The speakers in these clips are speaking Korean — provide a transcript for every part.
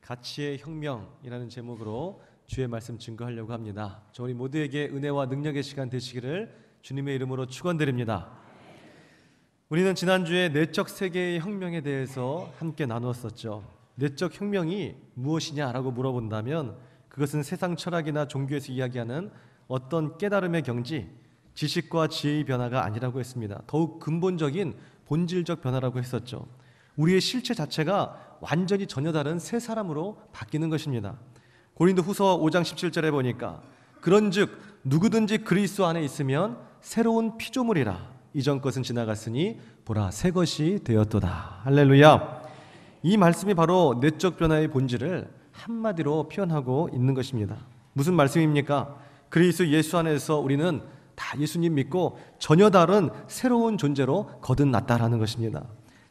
가치의 혁명이라는 제목으로 주의 말씀 증거하려고 합니다. 우리 모두에게 은혜와 능력의 시간 되시기를 주님의 이름으로 축원드립니다. 우리는 지난주에 내적 세계의 혁명에 대해서 함께 나누었었죠. 내적 혁명이 무엇이냐라고 물어본다면 그것은 세상 철학이나 종교에서 이야기하는 어떤 깨달음의 경지, 지식과 지혜의 변화가 아니라고 했습니다. 더욱 근본적인 본질적 변화라고 했었죠. 우리의 실체 자체가 완전히 전혀 다른 새 사람으로 바뀌는 것입니다. 고린도후서 5장 17절에 보니까 그런즉 누구든지 그리스도 안에 있으면 새로운 피조물이라 이전 것은 지나갔으니 보라 새 것이 되었도다. 할렐루야. 이 말씀이 바로 내적 변화의 본질을 한마디로 표현하고 있는 것입니다. 무슨 말씀입니까? 그리스도 예수 안에서 우리는 다 예수님 믿고 전혀 다른 새로운 존재로 거듭났다라는 것입니다.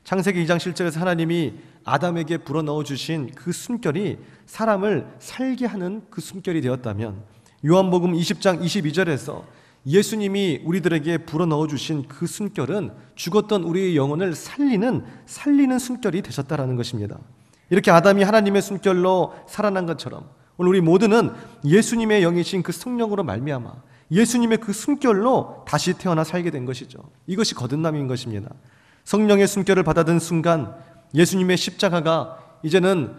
창세기 2장 7절에서 하나님이 아담에게 불어넣어 주신 그 숨결이 사람을 살게 하는 그 숨결이 되었다면, 요한복음 20장 22절에서 예수님이 우리들에게 불어넣어 주신 그 숨결은 죽었던 우리의 영혼을 살리는 숨결이 되셨다라는 것입니다. 이렇게 아담이 하나님의 숨결로 살아난 것처럼 오늘 우리 모두는 예수님의 영이신 그 성령으로 말미암아 예수님의 그 숨결로 다시 태어나 살게 된 것이죠. 이것이 거듭남인 것입니다. 성령의 숨결을 받아든 순간 예수님의 십자가가 이제는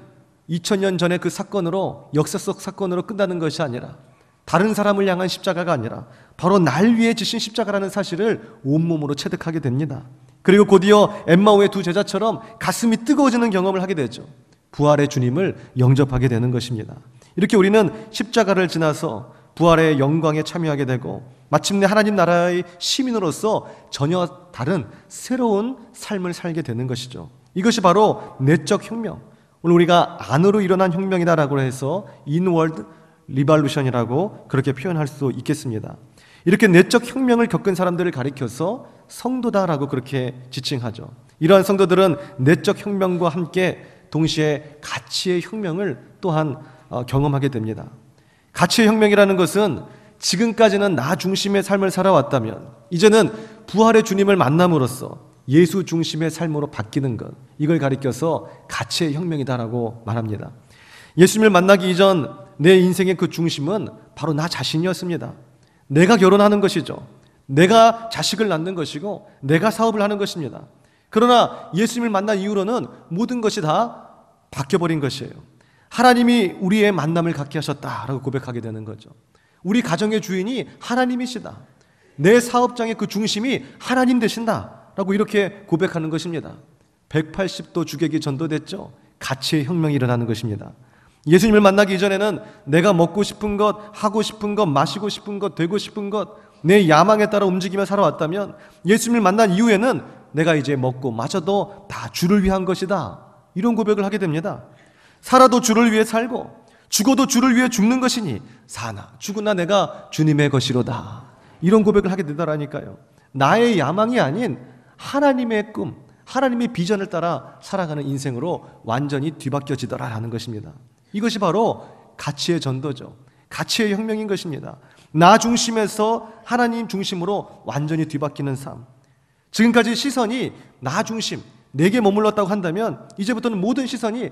2000년 전의 그 사건으로, 역사 속 사건으로 끝나는 것이 아니라, 다른 사람을 향한 십자가가 아니라 바로 날 위해 지신 십자가라는 사실을 온몸으로 체득하게 됩니다. 그리고 곧이어 엠마오의 두 제자처럼 가슴이 뜨거워지는 경험을 하게 되죠. 부활의 주님을 영접하게 되는 것입니다. 이렇게 우리는 십자가를 지나서 부활의 영광에 참여하게 되고 마침내 하나님 나라의 시민으로서 전혀 다른 새로운 삶을 살게 되는 것이죠. 이것이 바로 내적 혁명, 오늘 우리가 안으로 일어난 혁명이다라고 해서 인월드 리발루션이라고 그렇게 표현할 수 있겠습니다. 이렇게 내적 혁명을 겪은 사람들을 가리켜서 성도다라고 그렇게 지칭하죠. 이러한 성도들은 내적 혁명과 함께 동시에 가치의 혁명을 또한 경험하게 됩니다. 가치의 혁명이라는 것은 지금까지는 나 중심의 삶을 살아왔다면 이제는 부활의 주님을 만남으로써 예수 중심의 삶으로 바뀌는 것, 이걸 가리켜서 가치의 혁명이다라고 말합니다. 예수님을 만나기 이전 내 인생의 그 중심은 바로 나 자신이었습니다. 내가 결혼하는 것이죠. 내가 자식을 낳는 것이고 내가 사업을 하는 것입니다. 그러나 예수님을 만난 이후로는 모든 것이 다 바뀌어버린 것이에요. 하나님이 우리의 만남을 갖게 하셨다라고 고백하게 되는 거죠. 우리 가정의 주인이 하나님이시다. 내 사업장의 그 중심이 하나님 되신다라고 이렇게 고백하는 것입니다. 180도 주객이 전도됐죠. 가치의 혁명이 일어나는 것입니다. 예수님을 만나기 이전에는 내가 먹고 싶은 것, 하고 싶은 것, 마시고 싶은 것, 되고 싶은 것, 내 야망에 따라 움직이며 살아왔다면 예수님을 만난 이후에는 내가 이제 먹고 마셔도 다 주를 위한 것이다. 이런 고백을 하게 됩니다. 살아도 주를 위해 살고 죽어도 주를 위해 죽는 것이니 사나 죽으나 내가 주님의 것이로다. 이런 고백을 하게 되더라니까요. 나의 야망이 아닌 하나님의 꿈, 하나님의 비전을 따라 살아가는 인생으로 완전히 뒤바뀌어지더라라는 것입니다. 이것이 바로 가치의 전도죠. 가치의 혁명인 것입니다. 나 중심에서 하나님 중심으로 완전히 뒤바뀌는 삶. 지금까지 시선이 나 중심, 내게 머물렀다고 한다면 이제부터는 모든 시선이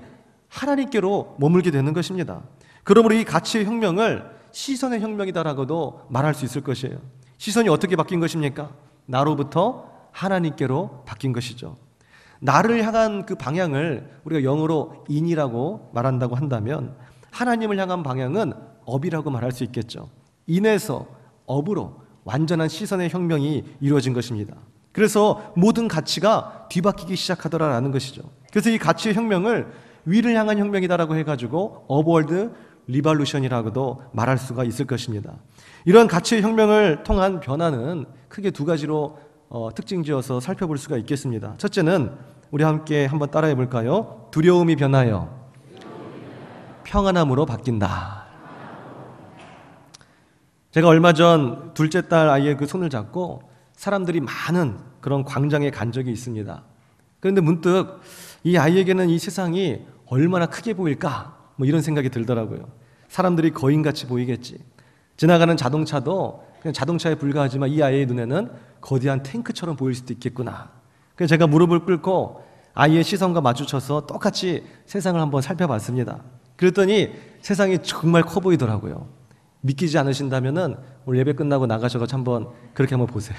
하나님께로 머물게 되는 것입니다. 그러므로 이 가치의 혁명을 시선의 혁명이다라고도 말할 수 있을 것이에요. 시선이 어떻게 바뀐 것입니까? 나로부터 하나님께로 바뀐 것이죠. 나를 향한 그 방향을 우리가 영어로 in이라고 말한다고 한다면 하나님을 향한 방향은 up이라고 말할 수 있겠죠. in에서 up으로 완전한 시선의 혁명이 이루어진 것입니다. 그래서 모든 가치가 뒤바뀌기 시작하더라라는 것이죠. 그래서 이 가치의 혁명을 위를 향한 혁명이다라고 해가지고 업월드 리발루션이라고도 말할 수가 있을 것입니다. 이러한 가치의 혁명을 통한 변화는 크게 두 가지로 특징지어서 살펴볼 수가 있겠습니다. 첫째는 우리 함께 한번 따라해 볼까요? 두려움이 변하여 평안함으로 바뀐다. 제가 얼마 전 둘째 딸 아이의 그 손을 잡고 사람들이 많은 그런 광장에 간 적이 있습니다. 그런데 문득 이 아이에게는 이 세상이 얼마나 크게 보일까? 뭐 이런 생각이 들더라고요. 사람들이 거인같이 보이겠지. 지나가는 자동차도 그냥 자동차에 불과하지만 이 아이의 눈에는 거대한 탱크처럼 보일 수도 있겠구나. 그래서 제가 무릎을 꿇고 아이의 시선과 마주쳐서 똑같이 세상을 한번 살펴봤습니다. 그랬더니 세상이 정말 커 보이더라고요. 믿기지 않으신다면은 오늘 예배 끝나고 나가셔서 한번 그렇게 한번 보세요.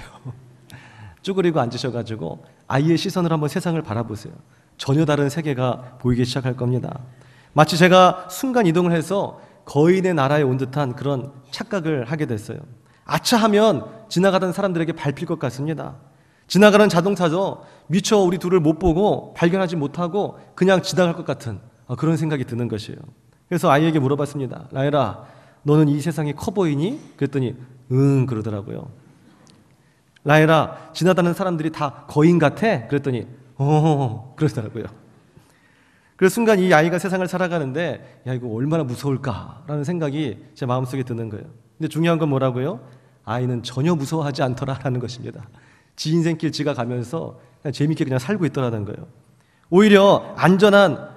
쭈그리고 앉으셔가지고 아이의 시선을 한번 세상을 바라보세요. 전혀 다른 세계가 보이기 시작할 겁니다. 마치 제가 순간 이동을 해서 거인의 나라에 온 듯한 그런 착각을 하게 됐어요. 아차 하면 지나가던 사람들에게 밟힐 것 같습니다. 지나가는 자동차도 미처 우리 둘을 못 보고 발견하지 못하고 그냥 지나갈 것 같은 그런 생각이 드는 것이에요. 그래서 아이에게 물어봤습니다. 라엘아, 너는 이 세상이 커 보이니? 그랬더니 응 그러더라고요. 라엘아, 지나가는 사람들이 다 거인 같아? 그랬더니 그러더라고요. 그래서 순간 이 아이가 세상을 살아가는데 야 이거 얼마나 무서울까라는 생각이 제 마음속에 드는 거예요. 근데 중요한 건 뭐라고요? 아이는 전혀 무서워하지 않더라라는 것입니다. 지 인생길 지가 가면서 그냥 재밌게 그냥 살고 있더라는 거예요. 오히려 안전한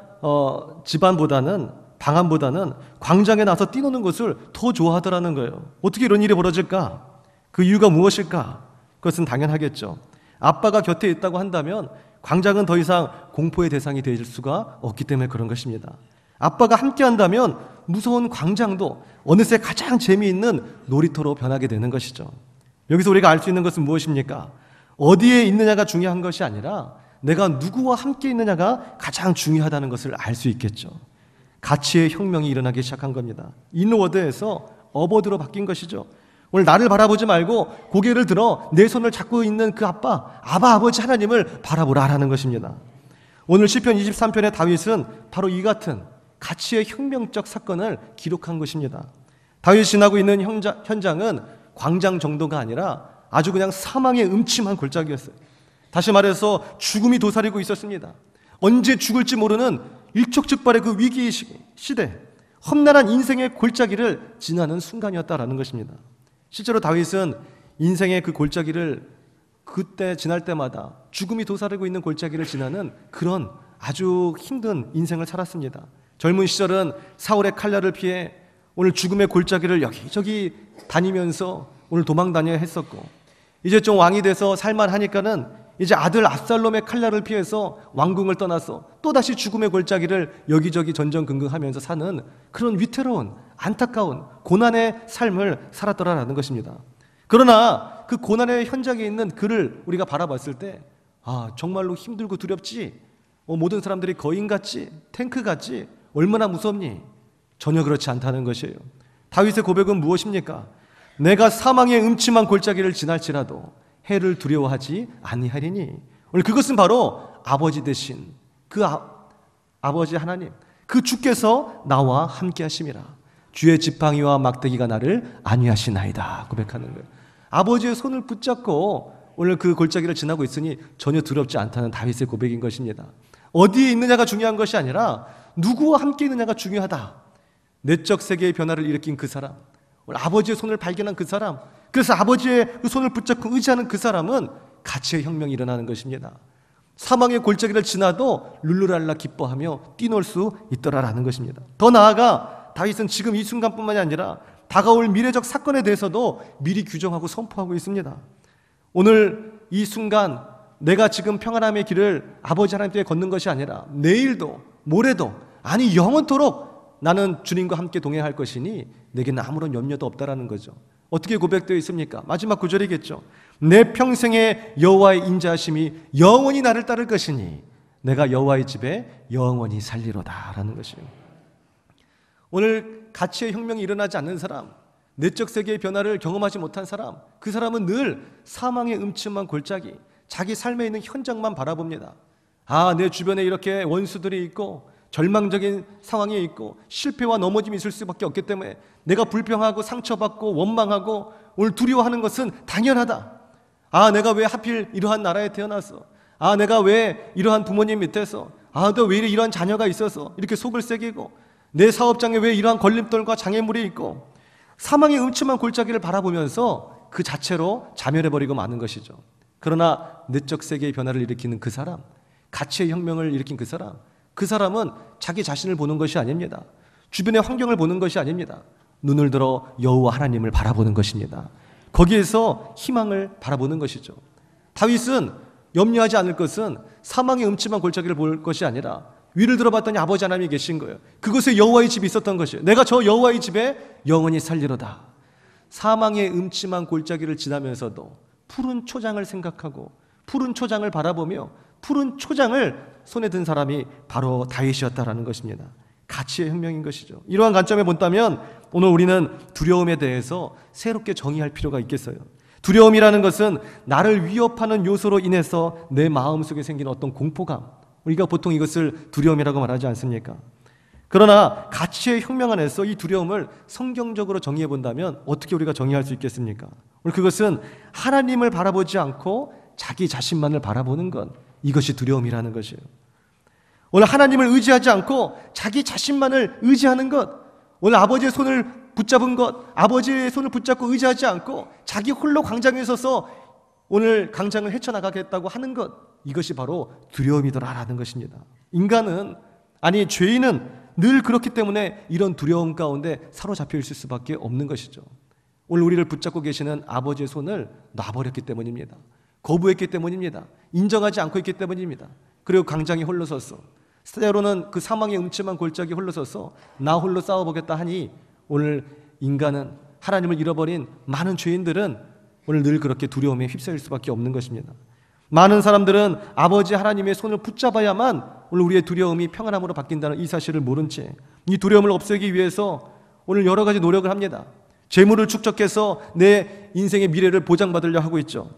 집안보다는 방안보다는 광장에 나서 뛰노는 것을 더 좋아하더라는 거예요. 어떻게 이런 일이 벌어질까? 그 이유가 무엇일까? 그것은 당연하겠죠. 아빠가 곁에 있다고 한다면 광장은 더 이상 공포의 대상이 될 수가 없기 때문에 그런 것입니다. 아빠가 함께 한다면 무서운 광장도 어느새 가장 재미있는 놀이터로 변하게 되는 것이죠. 여기서 우리가 알 수 있는 것은 무엇입니까? 어디에 있느냐가 중요한 것이 아니라 내가 누구와 함께 있느냐가 가장 중요하다는 것을 알 수 있겠죠. 가치의 혁명이 일어나기 시작한 겁니다. 인워드에서 어버드로 바뀐 것이죠. 오늘 나를 바라보지 말고 고개를 들어 내 손을 잡고 있는 그 아버지 하나님을 바라보라라는 것입니다. 오늘 시편 23편의 다윗은 바로 이 같은 가치의 혁명적 사건을 기록한 것입니다. 다윗이 지나고 있는 현장은 광장 정도가 아니라 아주 그냥 사망의 음침한 골짜기였어요. 다시 말해서 죽음이 도사리고 있었습니다. 언제 죽을지 모르는 일촉즉발의 그 위기 시대, 험난한 인생의 골짜기를 지나는 순간이었다라는 것입니다. 실제로 다윗은 인생의 그 골짜기를 그때 지날 때마다 죽음이 도사리고 있는 골짜기를 지나는 그런 아주 힘든 인생을 살았습니다. 젊은 시절은 사울의 칼날을 피해 오늘 죽음의 골짜기를 여기저기 다니면서 오늘 도망 다녀야 했었고, 이제 좀 왕이 돼서 살만하니까는 이제 아들 압살롬의 칼날을 피해서 왕궁을 떠나서 또다시 죽음의 골짜기를 여기저기 전전긍긍하면서 사는 그런 위태로운 안타까운 고난의 삶을 살았더라라는 것입니다. 그러나 그 고난의 현장에 있는 그를 우리가 바라봤을 때 정말로 힘들고 두렵지? 모든 사람들이 거인같지? 탱크같지? 얼마나 무섭니? 전혀 그렇지 않다는 것이에요. 다윗의 고백은 무엇입니까? 내가 사망의 음침한 골짜기를 지날지라도 해를 두려워하지 아니하리니. 오늘 그것은 바로 아버지 되신 그 아버지 하나님, 그 주께서 나와 함께 하심이라. 주의 지팡이와 막대기가 나를 안위하시나이다 고백하는 거예요. 아버지의 손을 붙잡고 오늘 그 골짜기를 지나고 있으니 전혀 두렵지 않다는 다윗의 고백인 것입니다. 어디에 있느냐가 중요한 것이 아니라 누구와 함께 있느냐가 중요하다. 내적 세계의 변화를 일으킨 그 사람, 오늘 아버지의 손을 발견한 그 사람, 그래서 아버지의 그 손을 붙잡고 의지하는 그 사람은 가치의 혁명이 일어나는 것입니다. 사망의 골짜기를 지나도 룰루랄라 기뻐하며 뛰놀 수 있더라라는 것입니다. 더 나아가 다윗은 지금 이 순간뿐만이 아니라 다가올 미래적 사건에 대해서도 미리 규정하고 선포하고 있습니다. 오늘 이 순간 내가 지금 평안함의 길을 아버지 하나님 때문에 걷는 것이 아니라 내일도 모레도 아니 영원토록 나는 주님과 함께 동행할 것이니 내게는 아무런 염려도 없다라는 거죠. 어떻게 고백되어 있습니까? 마지막 구절이겠죠. 내 평생의 여호와의 인자하심이 영원히 나를 따를 것이니 내가 여호와의 집에 영원히 살리로다 라는 것이에요. 오늘 가치의 혁명이 일어나지 않는 사람, 내적 세계의 변화를 경험하지 못한 사람, 그 사람은 늘 사망의 음침한 골짜기, 자기 삶에 있는 현장만 바라봅니다. 내 주변에 이렇게 원수들이 있고 절망적인 상황에 있고 실패와 넘어짐이 있을 수밖에 없기 때문에 내가 불평하고 상처받고 원망하고 오늘 두려워하는 것은 당연하다. 내가 왜 하필 이러한 나라에 태어나서, 내가 왜 이러한 부모님 밑에서, 또 왜 이러한 자녀가 있어서 이렇게 속을 새기고, 내 사업장에 왜 이러한 걸림돌과 장애물이 있고, 사망의 음침한 골짜기를 바라보면서 그 자체로 자멸해버리고 마는 것이죠. 그러나 내적 세계의 변화를 일으키는 그 사람, 가치의 혁명을 일으킨 그 사람은 자기 자신을 보는 것이 아닙니다. 주변의 환경을 보는 것이 아닙니다. 눈을 들어 여호와 하나님을 바라보는 것입니다. 거기에서 희망을 바라보는 것이죠. 다윗은 염려하지 않을 것은 사망의 음침한 골짜기를 볼 것이 아니라 위를 들어봤더니 아버지 하나님이 계신 거예요. 그곳에 여호와의 집이 있었던 것이에요. 내가 저 여호와의 집에 영원히 살리로다. 사망의 음침한 골짜기를 지나면서도 푸른 초장을 생각하고 푸른 초장을 바라보며 푸른 초장을 손에 든 사람이 바로 다윗이었다라는 것입니다. 가치의 혁명인 것이죠. 이러한 관점에 본다면 오늘 우리는 두려움에 대해서 새롭게 정의할 필요가 있겠어요. 두려움이라는 것은 나를 위협하는 요소로 인해서 내 마음속에 생기는 어떤 공포감, 우리가 보통 이것을 두려움이라고 말하지 않습니까? 그러나 가치의 혁명 안에서 이 두려움을 성경적으로 정의해 본다면 어떻게 우리가 정의할 수 있겠습니까? 오늘 그것은 하나님을 바라보지 않고 자기 자신만을 바라보는 것, 이것이 두려움이라는 것이에요. 오늘 하나님을 의지하지 않고 자기 자신만을 의지하는 것, 오늘 아버지의 손을 붙잡은 것, 아버지의 손을 붙잡고 의지하지 않고 자기 홀로 광장에 서서 오늘 광장을 헤쳐나가겠다고 하는 것, 이것이 바로 두려움이더라라는 것입니다. 인간은, 아니 죄인은 늘 그렇기 때문에 이런 두려움 가운데 사로잡혀 있을 수밖에 없는 것이죠. 오늘 우리를 붙잡고 계시는 아버지의 손을 놔버렸기 때문입니다. 거부했기 때문입니다. 인정하지 않고 있기 때문입니다. 그리고 광장에 홀로 섰어. 때로는 그 사망의 음침한 골짜기에 홀로 서서 나 홀로 싸워보겠다 하니 오늘 인간은, 하나님을 잃어버린 많은 죄인들은 오늘 늘 그렇게 두려움에 휩싸일 수밖에 없는 것입니다. 많은 사람들은 아버지 하나님의 손을 붙잡아야만 오늘 우리의 두려움이 평안함으로 바뀐다는 이 사실을 모른 채 이 두려움을 없애기 위해서 오늘 여러 가지 노력을 합니다. 재물을 축적해서 내 인생의 미래를 보장받으려 하고 있죠.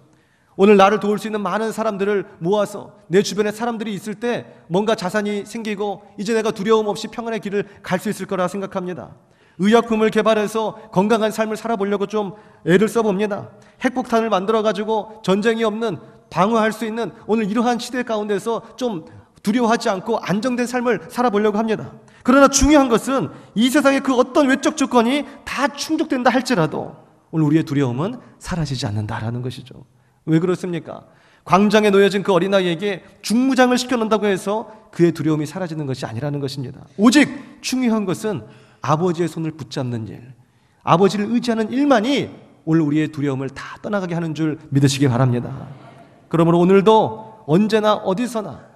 오늘 나를 도울 수 있는 많은 사람들을 모아서 내 주변에 사람들이 있을 때 뭔가 자산이 생기고 이제 내가 두려움 없이 평안의 길을 갈 수 있을 거라 생각합니다. 의약품을 개발해서 건강한 삶을 살아보려고 좀 애를 써봅니다. 핵폭탄을 만들어가지고 전쟁이 없는, 방어할 수 있는 오늘 이러한 시대 가운데서 좀 두려워하지 않고 안정된 삶을 살아보려고 합니다. 그러나 중요한 것은 이 세상의 그 어떤 외적 조건이 다 충족된다 할지라도 오늘 우리의 두려움은 사라지지 않는다라는 것이죠. 왜 그렇습니까? 광장에 놓여진 그 어린아이에게 중무장을 시켜놓는다고 해서 그의 두려움이 사라지는 것이 아니라는 것입니다. 오직 중요한 것은 아버지의 손을 붙잡는 일, 아버지를 의지하는 일만이 오늘 우리의 두려움을 다 떠나가게 하는 줄 믿으시기 바랍니다. 그러므로 오늘도 언제나 어디서나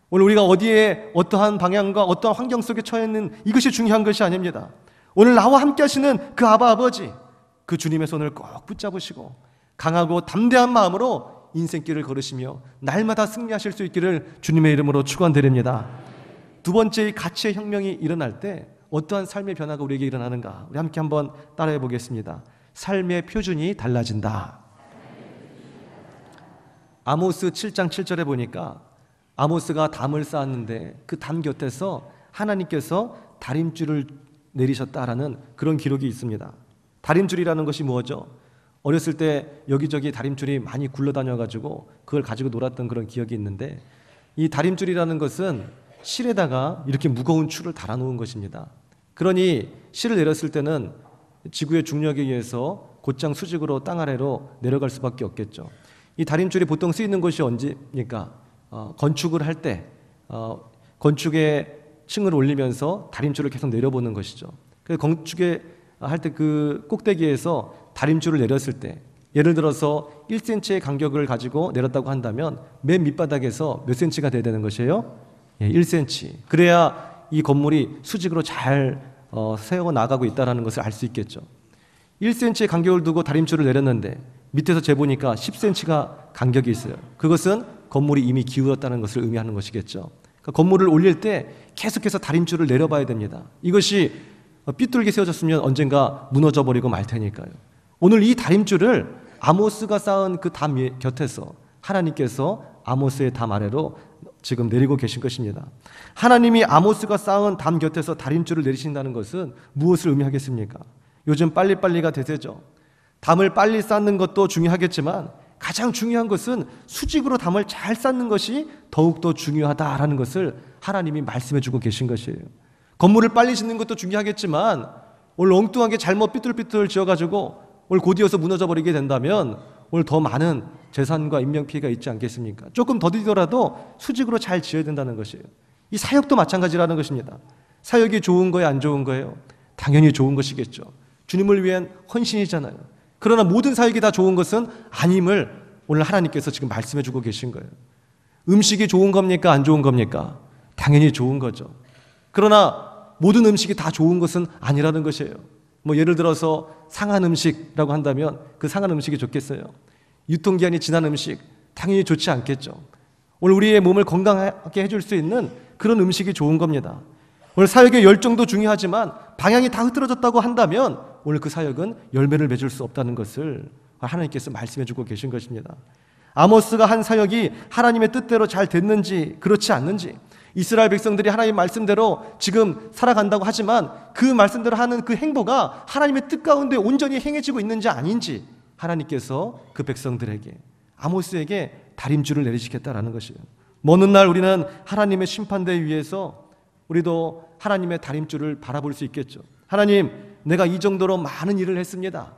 오늘 우리가 어디에 어떠한 방향과 어떠한 환경 속에 처해 있는 이것이 중요한 것이 아닙니다. 오늘 나와 함께 하시는 그 아버지, 그 주님의 손을 꼭 붙잡으시고 강하고 담대한 마음으로 인생길을 걸으시며 날마다 승리하실 수 있기를 주님의 이름으로 축원드립니다. 두 번째, 이 가치의 혁명이 일어날 때 어떠한 삶의 변화가 우리에게 일어나는가, 우리 함께 한번 따라해 보겠습니다. 삶의 표준이 달라진다. 아모스 7장 7절에 보니까 아모스가 담을 쌓았는데 그 담 곁에서 하나님께서 다림줄을 내리셨다라는 그런 기록이 있습니다. 다림줄이라는 것이 뭐죠? 어렸을 때 여기저기 다림줄이 많이 굴러다녀가지고 그걸 가지고 놀았던 그런 기억이 있는데, 이 다림줄이라는 것은 실에다가 이렇게 무거운 줄을 달아놓은 것입니다. 그러니 실을 내렸을 때는 지구의 중력에 의해서 곧장 수직으로 땅 아래로 내려갈 수밖에 없겠죠. 이 다림줄이 보통 쓰이는 것이 언제입니까? 건축을 할 때 건축의 층을 올리면서 다림줄을 계속 내려보는 것이죠. 그래서 건축에 할 때 그 꼭대기에서 다림줄을 내렸을 때, 예를 들어서 1cm의 간격을 가지고 내렸다고 한다면 맨 밑바닥에서 몇 cm가 돼야 되는 것이에요? 1cm. 그래야 이 건물이 수직으로 잘 세워 나가고 있다는 것을 알 수 있겠죠. 1cm의 간격을 두고 다림줄을 내렸는데 밑에서 재보니까 10cm가 간격이 있어요. 그것은 건물이 이미 기울었다는 것을 의미하는 것이겠죠. 그러니까 건물을 올릴 때 계속해서 다림줄을 내려봐야 됩니다. 이것이 삐뚤게 세워졌으면 언젠가 무너져 버리고 말 테니까요. 오늘 이 다림줄을 아모스가 쌓은 그 담 곁에서 하나님께서 아모스의 담 아래로 지금 내리고 계신 것입니다. 하나님이 아모스가 쌓은 담 곁에서 다림줄을 내리신다는 것은 무엇을 의미하겠습니까? 요즘 빨리빨리가 대세죠. 담을 빨리 쌓는 것도 중요하겠지만 가장 중요한 것은 수직으로 담을 잘 쌓는 것이 더욱더 중요하다라는 것을 하나님이 말씀해 주고 계신 것이에요. 건물을 빨리 짓는 것도 중요하겠지만 오늘 엉뚱하게 잘못 삐뚤삐뚤 지어가지고 오늘 곧이어서 무너져 버리게 된다면 오늘 더 많은 재산과 인명피해가 있지 않겠습니까? 조금 더디더라도 수직으로 잘 지어야 된다는 것이에요. 이 사역도 마찬가지라는 것입니다. 사역이 좋은 거예요, 안 좋은 거예요? 당연히 좋은 것이겠죠. 주님을 위한 헌신이잖아요. 그러나 모든 사역이 다 좋은 것은 아님을 오늘 하나님께서 지금 말씀해 주고 계신 거예요. 음식이 좋은 겁니까? 안 좋은 겁니까? 당연히 좋은 거죠. 그러나 모든 음식이 다 좋은 것은 아니라는 것이에요. 뭐 예를 들어서 상한 음식이라고 한다면 그 상한 음식이 좋겠어요? 유통기한이 지난 음식 당연히 좋지 않겠죠. 오늘 우리의 몸을 건강하게 해줄 수 있는 그런 음식이 좋은 겁니다. 오늘 사역의 열정도 중요하지만 방향이 다 흐트러졌다고 한다면 오늘 그 사역은 열매를 맺을 수 없다는 것을 하나님께서 말씀해 주고 계신 것입니다. 아모스가 한 사역이 하나님의 뜻대로 잘 됐는지 그렇지 않는지, 이스라엘 백성들이 하나님의 말씀대로 지금 살아간다고 하지만 그 말씀대로 하는 그 행보가 하나님의 뜻 가운데 온전히 행해지고 있는지 아닌지 하나님께서 그 백성들에게, 아모스에게 다림줄을 내리시겠다라는 것이에요. 먼 훗날 우리는 하나님의 심판대 위에서 우리도 하나님의 다림줄을 바라볼 수 있겠죠. 하나님, 내가 이 정도로 많은 일을 했습니다.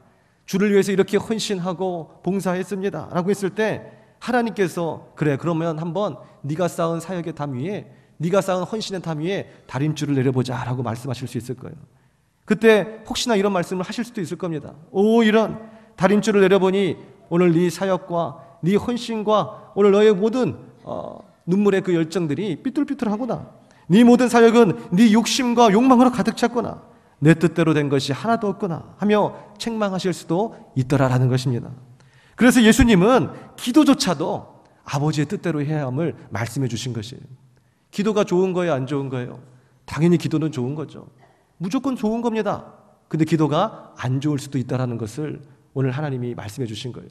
주를 위해서 이렇게 헌신하고 봉사했습니다 라고 했을 때 하나님께서 그래, 그러면 한번 네가 쌓은 사역의 담 위에, 네가 쌓은 헌신의 담 위에 다림줄을 내려보자 라고 말씀하실 수 있을 거예요. 그때 혹시나 이런 말씀을 하실 수도 있을 겁니다. 오, 이런 다림줄을 내려보니 오늘 네 사역과 네 헌신과 오늘 너의 모든 눈물의 그 열정들이 삐뚤삐뚤하구나. 네 모든 사역은 네 욕심과 욕망으로 가득 찼구나. 내 뜻대로 된 것이 하나도 없구나 하며 책망하실 수도 있더라라는 것입니다. 그래서 예수님은 기도조차도 아버지의 뜻대로 해야 함을 말씀해 주신 것이에요. 기도가 좋은 거예요, 안 좋은 거예요? 당연히 기도는 좋은 거죠. 무조건 좋은 겁니다. 근데 기도가 안 좋을 수도 있다는 것을 오늘 하나님이 말씀해 주신 거예요.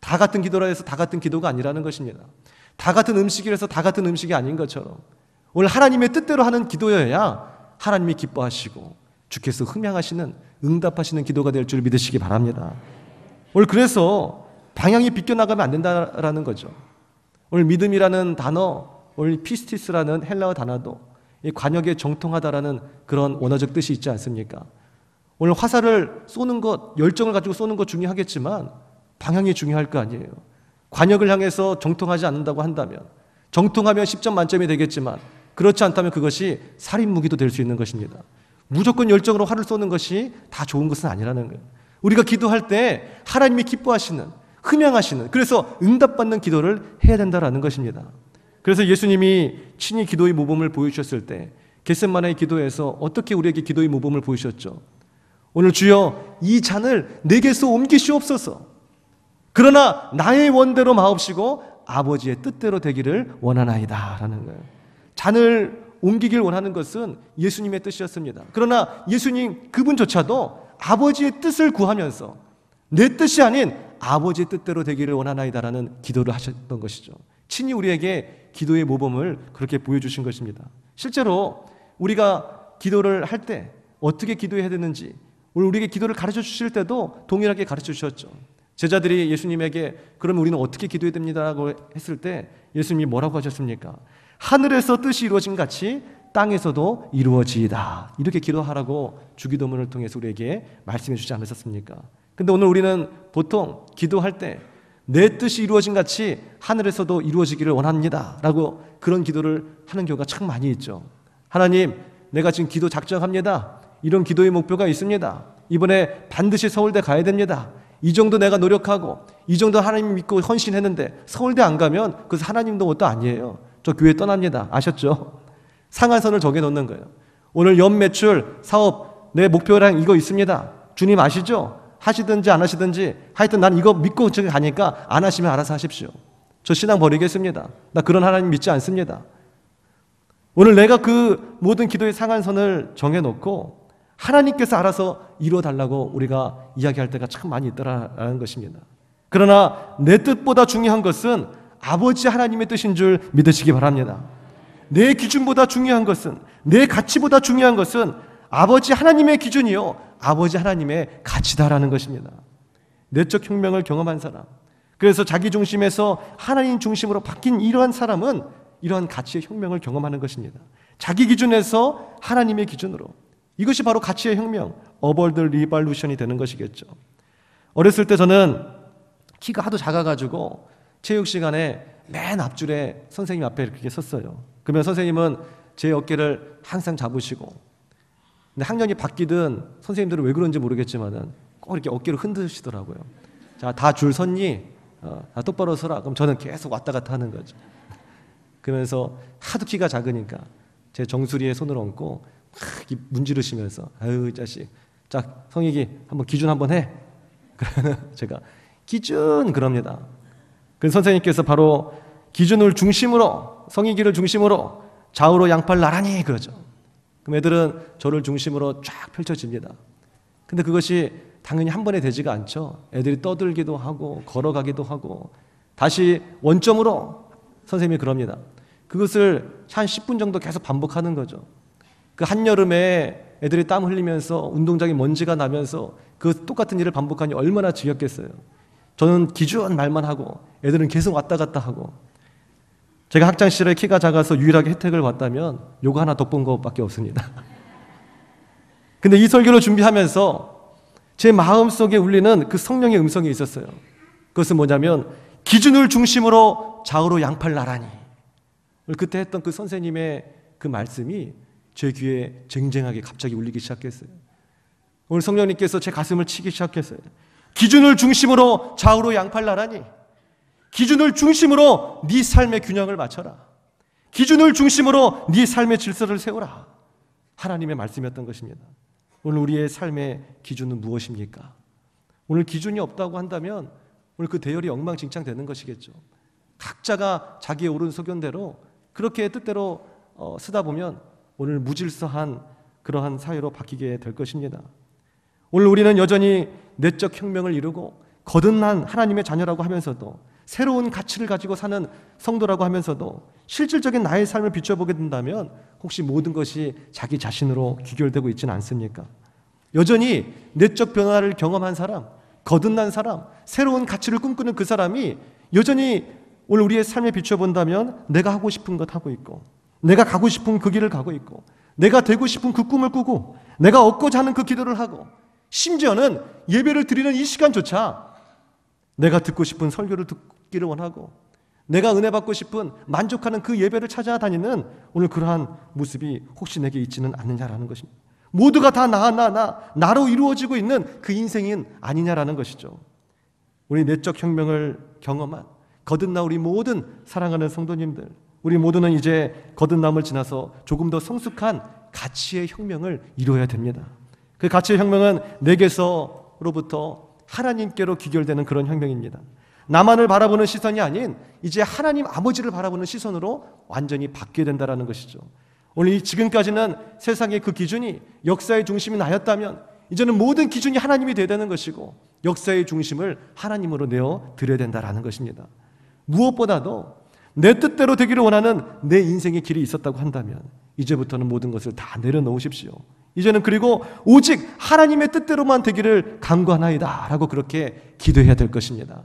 다 같은 기도라 해서 다 같은 기도가 아니라는 것입니다. 다 같은 음식이라서 다 같은 음식이 아닌 것처럼 오늘 하나님의 뜻대로 하는 기도여야 하나님이 기뻐하시고 주께서 흠양하시는, 응답하시는 기도가 될 줄 믿으시기 바랍니다. 오늘 그래서 방향이 비껴나가면 안 된다라는 거죠. 오늘 믿음이라는 단어, 오늘 피스티스라는 헬라어 단어도 이 관역에 정통하다라는 그런 원어적 뜻이 있지 않습니까? 오늘 화살을 쏘는 것, 열정을 가지고 쏘는 것 중요하겠지만 방향이 중요할 거 아니에요. 관역을 향해서 정통하지 않는다고 한다면, 정통하면 10점 만점이 되겠지만 그렇지 않다면 그것이 살인 무기도 될 수 있는 것입니다. 무조건 열정으로 활을 쏘는 것이 다 좋은 것은 아니라는 거예요. 우리가 기도할 때 하나님이 기뻐하시는, 흠양하시는, 그래서 응답받는 기도를 해야 된다는 것입니다. 그래서 예수님이 친히 기도의 모범을 보여주셨을 때 겟세마네의 기도에서 어떻게 우리에게 기도의 모범을 보이셨죠? 오늘 주여 이 잔을 내게서 옮기시옵소서. 그러나 나의 원대로 마옵시고 아버지의 뜻대로 되기를 원하나이다 라는 거예요. 잔을 옮기길 원하는 것은 예수님의 뜻이었습니다. 그러나 예수님 그분조차도 아버지의 뜻을 구하면서 내 뜻이 아닌 아버지의 뜻대로 되기를 원하나이다라는 기도를 하셨던 것이죠. 친히 우리에게 기도의 모범을 그렇게 보여주신 것입니다. 실제로 우리가 기도를 할 때 어떻게 기도해야 되는지 오늘 우리에게 기도를 가르쳐 주실 때도 동일하게 가르쳐 주셨죠. 제자들이 예수님에게 그러면 우리는 어떻게 기도해야 됩니다라고 했을 때 예수님이 뭐라고 하셨습니까? 하늘에서 뜻이 이루어진 같이 땅에서도 이루어지이다. 이렇게 기도하라고 주기도문을 통해서 우리에게 말씀해 주지 않으셨습니까? 근데 오늘 우리는 보통 기도할 때 내 뜻이 이루어진 같이 하늘에서도 이루어지기를 원합니다 라고 그런 기도를 하는 경우가 참 많이 있죠. 하나님, 내가 지금 기도 작정합니다. 이런 기도의 목표가 있습니다. 이번에 반드시 서울대 가야 됩니다. 이 정도 내가 노력하고 이 정도 하나님 믿고 헌신했는데 서울대 안 가면 그것은 하나님도 뭣도 아니에요. 저 교회 떠납니다. 아셨죠? 상한선을 정해놓는 거예요. 오늘 연매출 사업 내 목표랑 이거 있습니다. 주님 아시죠? 하시든지 안 하시든지 하여튼 난 이거 믿고 저기 가니까 안 하시면 알아서 하십시오. 저 신앙 버리겠습니다. 나 그런 하나님 믿지 않습니다. 오늘 내가 그 모든 기도의 상한선을 정해놓고 하나님께서 알아서 이루어달라고 우리가 이야기할 때가 참 많이 있더라라는 것입니다. 그러나 내 뜻보다 중요한 것은 아버지 하나님의 뜻인 줄 믿으시기 바랍니다. 내 기준보다 중요한 것은, 내 가치보다 중요한 것은 아버지 하나님의 기준이요 아버지 하나님의 가치다라는 것입니다. 내적 혁명을 경험한 사람, 그래서 자기 중심에서 하나님 중심으로 바뀐 이러한 사람은 이러한 가치의 혁명을 경험하는 것입니다. 자기 기준에서 하나님의 기준으로. 이것이 바로 가치의 혁명, 어벌드 리발루션이 되는 것이겠죠. 어렸을 때 저는 키가 하도 작아가지고 체육 시간에 맨 앞줄에 선생님 앞에 이렇게 섰어요. 그러면 선생님은 제 어깨를 항상 잡으시고, 근데 학년이 바뀌든 선생님들은 왜 그런지 모르겠지만은 꼭 이렇게 어깨를 흔드시더라고요. 자, 다 줄 섰니? 똑바로 서라. 그럼 저는 계속 왔다 갔다 하는 거죠. 그러면서 하도 키가 작으니까 제 정수리에 손을 얹고 막 문지르시면서 아유 이 자식, 자 성익이 한번 기준 한번 해. 그러면 제가 기준 그럽니다. 그 선생님께서 바로 기준을 중심으로, 성익이를 중심으로 좌우로 양팔 나란히 그러죠. 그럼 애들은 저를 중심으로 쫙 펼쳐집니다. 근데 그것이 당연히 한 번에 되지가 않죠. 애들이 떠들기도 하고 걸어가기도 하고 다시 원점으로, 선생님이 그럽니다. 그것을 한 10분 정도 계속 반복하는 거죠. 그 한여름에 애들이 땀 흘리면서 운동장에 먼지가 나면서 그 똑같은 일을 반복하니 얼마나 지겹겠어요. 저는 기준 말만 하고 애들은 계속 왔다 갔다 하고. 제가 학창시절에 키가 작아서 유일하게 혜택을 받다면 요거 하나 덕본 것밖에 없습니다. 근데 이 설교를 준비하면서 제 마음속에 울리는 그 성령의 음성이 있었어요. 그것은 뭐냐면 기준을 중심으로 좌우로 양팔 나란히. 그때 했던 그 선생님의 그 말씀이 제 귀에 쟁쟁하게 갑자기 울리기 시작했어요. 오늘 성령님께서 제 가슴을 치기 시작했어요. 기준을 중심으로 좌우로 양팔 나란히. 기준을 중심으로 네 삶의 균형을 맞춰라. 기준을 중심으로 네 삶의 질서를 세우라. 하나님의 말씀이었던 것입니다. 오늘 우리의 삶의 기준은 무엇입니까? 오늘 기준이 없다고 한다면 오늘 그 대열이 엉망진창되는 것이겠죠. 각자가 자기의 옳은 소견대로 그렇게 뜻대로 쓰다 보면 오늘 무질서한 그러한 사회로 바뀌게 될 것입니다. 오늘 우리는 여전히 내적 혁명을 이루고 거듭난 하나님의 자녀라고 하면서도 새로운 가치를 가지고 사는 성도라고 하면서도 실질적인 나의 삶을 비춰보게 된다면 혹시 모든 것이 자기 자신으로 귀결되고 있지는 않습니까? 여전히 내적 변화를 경험한 사람, 거듭난 사람, 새로운 가치를 꿈꾸는 그 사람이 여전히 오늘 우리의 삶에 비춰본다면 내가 하고 싶은 것 하고 있고, 내가 가고 싶은 그 길을 가고 있고, 내가 되고 싶은 그 꿈을 꾸고, 내가 얻고자 하는 그 기도를 하고, 심지어는 예배를 드리는 이 시간조차 내가 듣고 싶은 설교를 듣기를 원하고, 내가 은혜 받고 싶은 만족하는 그 예배를 찾아다니는 오늘 그러한 모습이 혹시 내게 있지는 않느냐라는 것입니다. 모두가 다 나로 이루어지고 있는 그 인생인 아니냐라는 것이죠. 우리 내적 혁명을 경험한 거듭나 우리 모든 사랑하는 성도님들, 우리 모두는 이제 거듭남을 지나서 조금 더 성숙한 가치의 혁명을 이루어야 됩니다. 그 가치의 혁명은 내게서로부터 하나님께로 귀결되는 그런 혁명입니다. 나만을 바라보는 시선이 아닌 이제 하나님 아버지를 바라보는 시선으로 완전히 바뀌어야 된다는 것이죠. 오늘 지금까지는 세상의 그 기준이 역사의 중심이 나였다면 이제는 모든 기준이 하나님이 되어야 되는 것이고 역사의 중심을 하나님으로 내어 드려야 된다는 것입니다. 무엇보다도 내 뜻대로 되기를 원하는 내 인생의 길이 있었다고 한다면 이제부터는 모든 것을 다 내려놓으십시오. 이제는 그리고 오직 하나님의 뜻대로만 되기를 간구하나이다 라고 그렇게 기도해야 될 것입니다.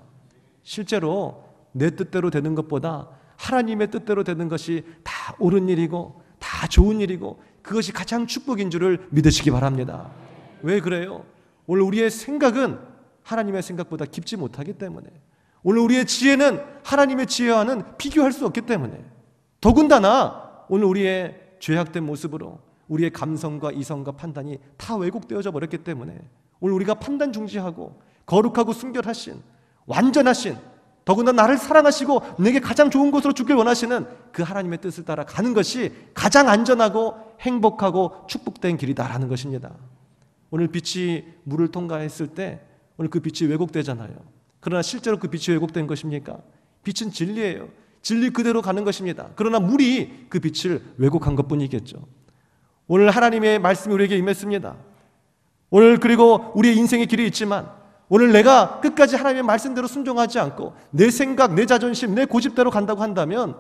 실제로 내 뜻대로 되는 것보다 하나님의 뜻대로 되는 것이 다 옳은 일이고 다 좋은 일이고 그것이 가장 축복인 줄을 믿으시기 바랍니다. 왜 그래요? 오늘 우리의 생각은 하나님의 생각보다 깊지 못하기 때문에, 오늘 우리의 지혜는 하나님의 지혜와는 비교할 수 없기 때문에, 더군다나 오늘 우리의 죄악된 모습으로 우리의 감성과 이성과 판단이 다 왜곡되어져 버렸기 때문에 오늘 우리가 판단 중지하고 거룩하고 순결하신 완전하신, 더군다나 나를 사랑하시고 내게 가장 좋은 곳으로 주길 원하시는 그 하나님의 뜻을 따라 가는 것이 가장 안전하고 행복하고 축복된 길이다라는 것입니다. 오늘 빛이 물을 통과했을 때 오늘 그 빛이 왜곡되잖아요. 그러나 실제로 그 빛이 왜곡된 것입니까? 빛은 진리예요. 진리 그대로 가는 것입니다. 그러나 물이 그 빛을 왜곡한 것뿐이겠죠. 오늘 하나님의 말씀이 우리에게 임했습니다. 오늘 그리고 우리의 인생의 길이 있지만 오늘 내가 끝까지 하나님의 말씀대로 순종하지 않고 내 생각, 내 자존심, 내 고집대로 간다고 한다면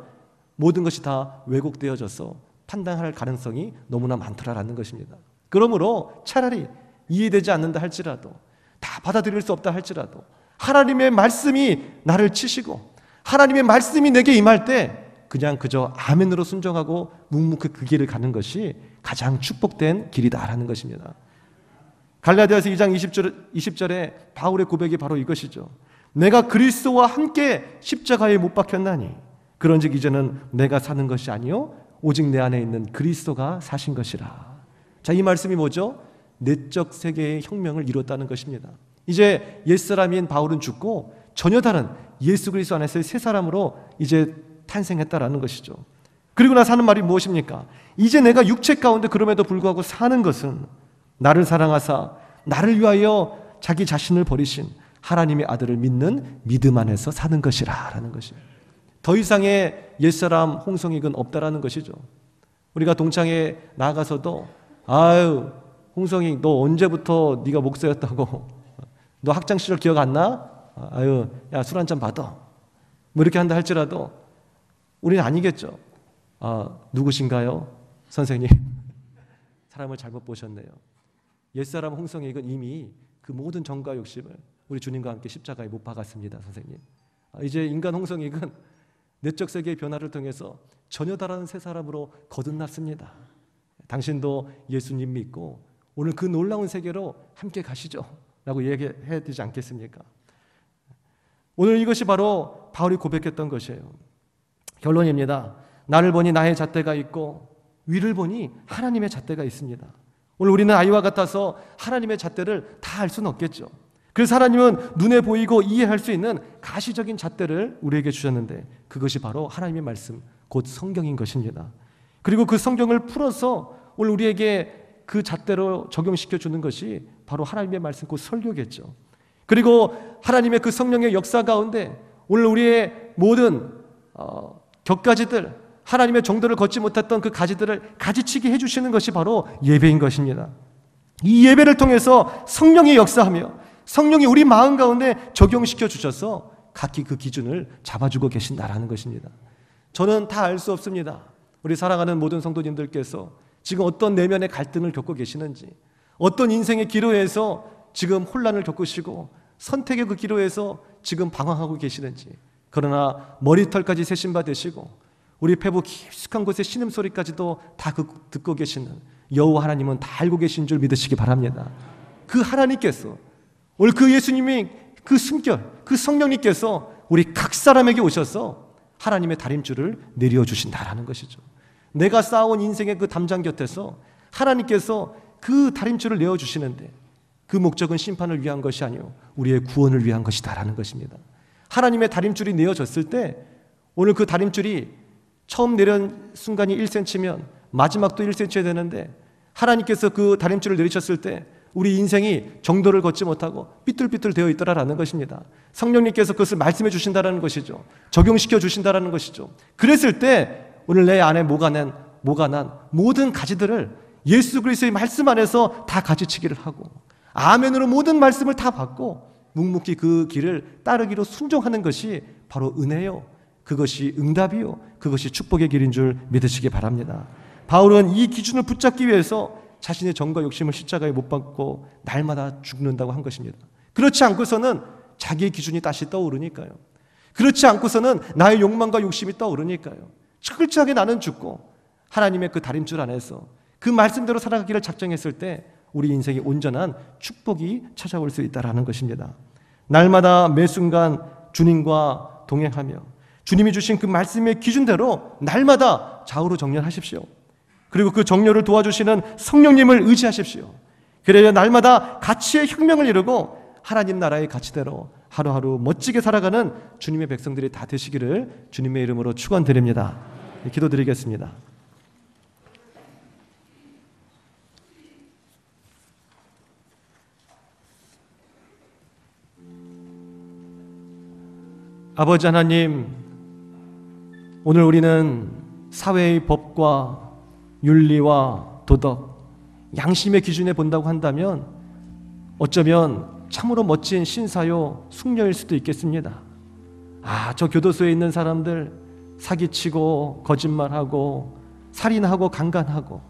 모든 것이 다 왜곡되어져서 판단할 가능성이 너무나 많더라라는 것입니다. 그러므로 차라리 이해되지 않는다 할지라도, 다 받아들일 수 없다 할지라도 하나님의 말씀이 나를 치시고 하나님의 말씀이 내게 임할 때 그냥 그저 아멘으로 순종하고 묵묵히 그 길을 가는 것이 가장 축복된 길이다라는 것입니다. 갈라디아서 2장 20절에 바울의 고백이 바로 이것이죠. 내가 그리스도와 함께 십자가에 못 박혔나니 그런즉 이제는 내가 사는 것이 아니요 오직 내 안에 있는 그리스도가 사신 것이라. 자, 이 말씀이 뭐죠? 내적 세계의 혁명을 이뤘다는 것입니다. 이제 옛사람인 바울은 죽고 전혀 다른 예수 그리스도 안에서의 새 사람으로 이제 탄생했다라는 것이죠. 그리고 나서 하는 말이 무엇입니까? 이제 내가 육체 가운데 그럼에도 불구하고 사는 것은 나를 사랑하사 나를 위하여 자기 자신을 버리신 하나님의 아들을 믿는 믿음 안에서 사는 것이라 라는 것이에요. 더 이상의 옛사람 홍성익은 없다라는 것이죠. 우리가 동창회 나가서도 아유 홍성익 너 언제부터 네가 목사였다고, 너 학창시절 기억 안 나? 아유 야 술 한잔 받아, 뭐 이렇게 한다 할지라도 우리는 아니겠죠. 누구신가요? 선생님 사람을 잘못 보셨네요. 옛사람 홍성익은 이미 그 모든 정과 욕심을 우리 주님과 함께 십자가에 못 박았습니다. 선생님, 이제 인간 홍성익은 내적 세계의 변화를 통해서 전혀 다른 새 사람으로 거듭났습니다. 당신도 예수님 믿고 오늘 그 놀라운 세계로 함께 가시죠 라고 얘기해야 되지 않겠습니까? 오늘 이것이 바로 바울이 고백했던 것이에요. 결론입니다. 나를 보니 나의 잣대가 있고 위를 보니 하나님의 잣대가 있습니다. 오늘 우리는 아이와 같아서 하나님의 잣대를 다 알 수는 없겠죠. 그래서 하나님은 눈에 보이고 이해할 수 있는 가시적인 잣대를 우리에게 주셨는데 그것이 바로 하나님의 말씀, 곧 성경인 것입니다. 그리고 그 성경을 풀어서 오늘 우리에게 그 잣대로 적용시켜 주는 것이 바로 하나님의 말씀, 곧 설교겠죠. 그리고 하나님의 그 성령의 역사 가운데 오늘 우리의 모든 격가지들, 하나님의 정도를 걷지 못했던 그 가지들을 가지치게 해주시는 것이 바로 예배인 것입니다. 이 예배를 통해서 성령이 역사하며 성령이 우리 마음 가운데 적용시켜 주셔서 각기 그 기준을 잡아주고 계신다라는 것입니다. 저는 다 알 수 없습니다. 우리 사랑하는 모든 성도님들께서 지금 어떤 내면의 갈등을 겪고 계시는지, 어떤 인생의 기로에서 지금 혼란을 겪으시고 선택의 그 기로에서 지금 방황하고 계시는지, 그러나 머리털까지 새신바 되시고 우리 폐부 깊숙한 곳에 신음소리까지도 다 듣고 계시는 여호와 하나님은 다 알고 계신 줄 믿으시기 바랍니다. 그 하나님께서 오늘 그 예수님이 그 숨결, 그 성령님께서 우리 각 사람에게 오셔서 하나님의 다림줄을 내려주신다라는 것이죠. 내가 쌓아온 인생의 그 담장 곁에서 하나님께서 그 다림줄을 내어주시는데 그 목적은 심판을 위한 것이 아니요 우리의 구원을 위한 것이다라는 것입니다. 하나님의 다림줄이 내어졌을 때 오늘 그 다림줄이 처음 내린 순간이 1cm면 마지막도 1cm 되는데 하나님께서 그 다림줄을 내리셨을 때 우리 인생이 정도를 걷지 못하고 삐뚤삐뚤 되어 있더라라는 것입니다. 성령님께서 그것을 말씀해 주신다라는 것이죠. 적용시켜 주신다라는 것이죠. 그랬을 때 오늘 내 안에 뭐가 난 모든 가지들을 예수 그리스도의 말씀 안에서 다 가지치기를 하고 아멘으로 모든 말씀을 다 받고 묵묵히 그 길을 따르기로 순종하는 것이 바로 은혜요, 그것이 응답이요, 그것이 축복의 길인 줄 믿으시기 바랍니다. 바울은 이 기준을 붙잡기 위해서 자신의 정과 욕심을 십자가에 못 박고 날마다 죽는다고 한 것입니다. 그렇지 않고서는 자기의 기준이 다시 떠오르니까요. 그렇지 않고서는 나의 욕망과 욕심이 떠오르니까요. 철저하게 나는 죽고 하나님의 그 다림줄 안에서 그 말씀대로 살아가기를 작정했을 때 우리 인생이 온전한 축복이 찾아올 수 있다는 것입니다. 날마다 매 순간 주님과 동행하며 주님이 주신 그 말씀의 기준대로 날마다 좌우로 정렬하십시오. 그리고 그 정렬을 도와주시는 성령님을 의지하십시오. 그래야 날마다 가치의 혁명을 이루고 하나님 나라의 가치대로 하루하루 멋지게 살아가는 주님의 백성들이 다 되시기를 주님의 이름으로 축원드립니다. 기도드리겠습니다. 아버지 하나님, 오늘 우리는 사회의 법과 윤리와 도덕, 양심의 기준에 본다고 한다면 어쩌면 참으로 멋진 신사요 숙녀일 수도 있겠습니다. 저 교도소에 있는 사람들 사기치고 거짓말하고 살인하고 강간하고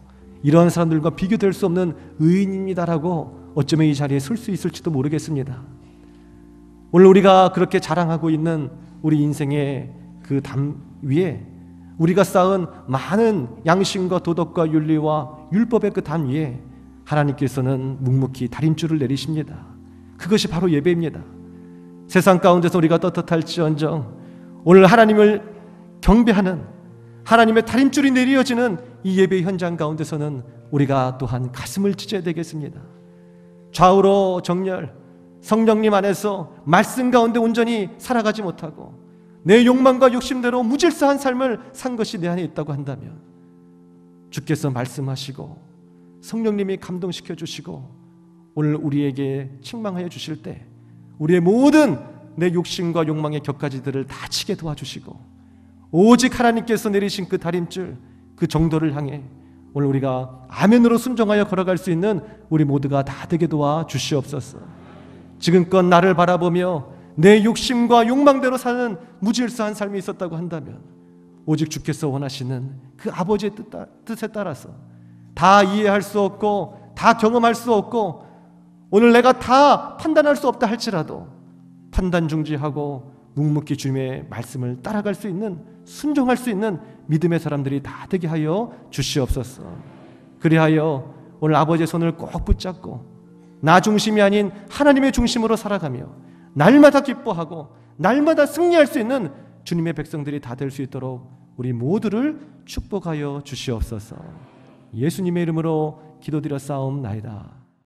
이러한 사람들과 비교될 수 없는 의인입니다라고 어쩌면 이 자리에 설 수 있을지도 모르겠습니다. 오늘 우리가 그렇게 자랑하고 있는 우리 인생의 그 담 위에 우리가 쌓은 많은 양심과 도덕과 윤리와 율법의 그 담 위에 하나님께서는 묵묵히 다림줄을 내리십니다. 그것이 바로 예배입니다. 세상 가운데서 우리가 떳떳할지언정 오늘 하나님을 경배하는 하나님의 다림줄이 내려지는 이 예배 현장 가운데서는 우리가 또한 가슴을 찢어야 되겠습니다. 좌우로 정렬, 성령님 안에서 말씀 가운데 온전히 살아가지 못하고 내 욕망과 욕심대로 무질서한 삶을 산 것이 내 안에 있다고 한다면 주께서 말씀하시고 성령님이 감동시켜 주시고 오늘 우리에게 책망하여 주실 때 우리의 모든 내 욕심과 욕망의 격가지들을 다 치게 도와주시고 오직 하나님께서 내리신 그 다림줄 그 정도를 향해 오늘 우리가 아멘으로 순종하여 걸어갈 수 있는 우리 모두가 다 되게 도와 주시옵소서. 지금껏 나를 바라보며 내 욕심과 욕망대로 사는 무질서한 삶이 있었다고 한다면 오직 주께서 원하시는 그 아버지의 뜻에 따라서 다 이해할 수 없고 다 경험할 수 없고 오늘 내가 다 판단할 수 없다 할지라도 판단 중지하고 묵묵히 주님의 말씀을 따라갈 수 있는 순종할 수 있는 믿음의 사람들이 다 되게 하여 주시옵소서. 그리하여 오늘 아버지의 손을 꼭 붙잡고 나 중심이 아닌 하나님의 중심으로 살아가며 날마다 기뻐하고 날마다 승리할 수 있는 주님의 백성들이 다 될 수 있도록 우리 모두를 축복하여 주시옵소서. 예수님의 이름으로 기도드려 싸움나이다.